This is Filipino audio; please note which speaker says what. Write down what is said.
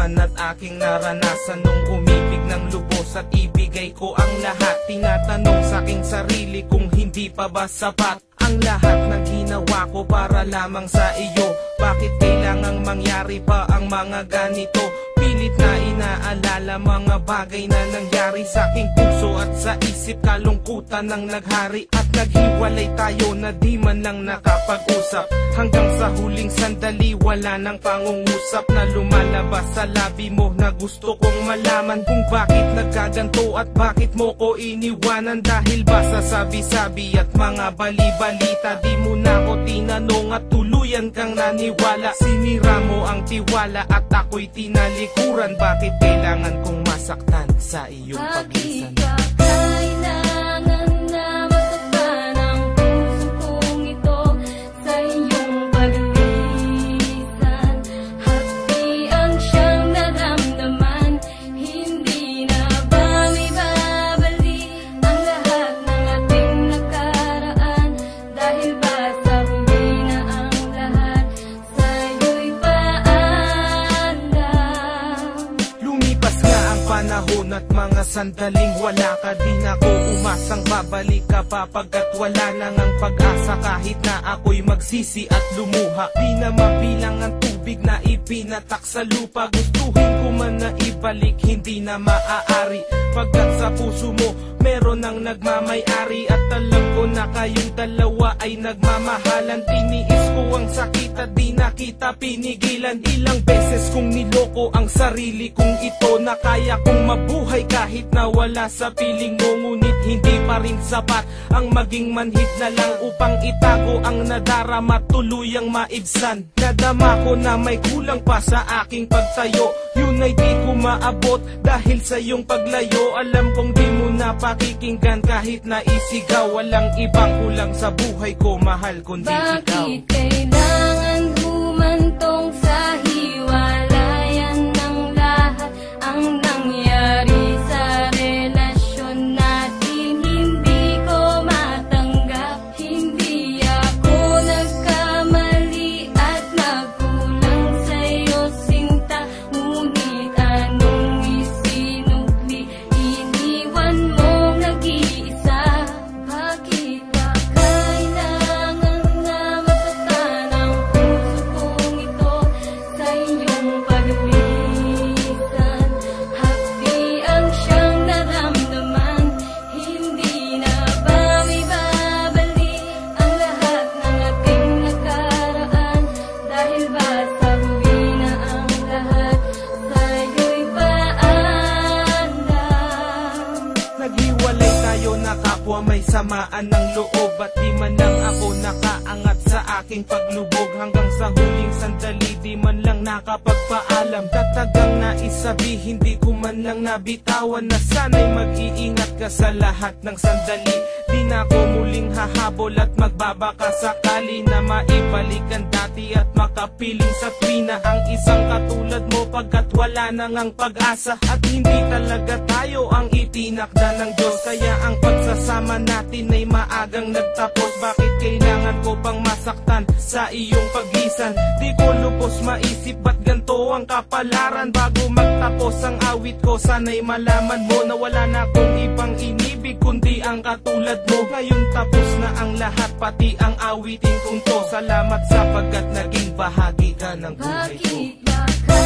Speaker 1: naman at aking naranasan nung umibig ng lubos at ibigay ko ang lahat. Tinatanong sa aking sarili kung hindi pa ba sapat ang lahat ng ginawa ko para lamang sa iyo. Bakit kailangang mangyari pa ang mga ganito? Pilit na inaalala mga bagay na nangyari sa aking puso at sa isip. Kalungkutan ng naghari at naghiwalay tayo na di man lang nakapag-usap. Hanggang sa huling sandali wala nang pangungusap na lumalabas sa labi mo na gusto kong malaman kung bakit nagkaganto at bakit mo ko iniwanan. Dahil ba sa sabi-sabi at mga bali-balita di mo na ko tinanong at tuluyan kang naniwala. Sinira mo ang tiwala at ako'y tinalikuran. Bakit kailangan kong masaktan sa iyong pagisan? Panahon at mga sandaling wala ka, di na ko umasang babalik ka pa pagkat wala nang ang pag-asa. Kahit na ako'y magsisi at lumuha, di na mabilang ang tubig na ipinatak sa lupa. Gustuhin ko man na ibalik, hindi na maaari pagkat sa puso mo meron ang nagmamay-ari. At alam ko na kayong dalawa ay nagmamahalan. Tiniis ko ang sakit at di na kita pinigilan. Ilang beses kong niloko ang sarili kong ito na kaya kong mabuhay kahit na wala sa piling mo. Ngunit hindi pa rin sapat ang maging manhid na lang upang itago ang nadarama, tuluyang maibsan. Nadama ko na may kulang pa sa aking pagtayo, yun ay di ko maabot dahil sa iyong paglayo. Alam kong di mo na pakikinggan kahit na isigaw. Walang ibang kulang sa buhay ko, mahal, kundi ikaw.
Speaker 2: Bakit kailangan humantong sa hiwalayan ng lahat ang nangyari sa relasyon natin? Hindi ko matanggap, hindi ako nagkamali at nagkulang sa'yo sinta. Ngunit anong isinukli, iniwan mong nag-iisa. Bakit ba kailangan na masaktan ang puso kong ito sa iyong pagbisan? Hapdi ang siyang naramdaman, hindi na ba ibabalik ang lahat ng ating nakaraan? Dahil ba sa huli na ang lahat sa'yo'y paandam?
Speaker 1: Naghiwalay tayo na kapwa may samaan ng loob, at di man lang ako nakaangat sa aking paglubog. Hanggang sa huling sandali di man lang nakapagpaalam. Tatagang naisabi, hindi ko man lang nabitawan na sana'y mag-iingat ka sa lahat ng sandali. Di na ako muling hahabol at magbabaka sakali na maibalik ang dati at makapiling sa tuwina ang isang katulad mo pagkat wala nang ang pag-asa. At hindi talaga tayo ang itinakda ng Diyos, kaya ang pagsasama natin ay maagang nagtapos. Bakit kailangan ko pang masaktan sa iyong pagisan? Di ko lubos maisip ba't ganito ang kapalaran. Bago magtapos ang awit ko, sana'y malaman mo na wala na akong ibang inibig kundi ang katulad mo. Ngayon tapos na ang lahat, pati ang awitin kong to. Salamat sapagkat naging bahagi ka ng buhay ko.
Speaker 2: Bakit ba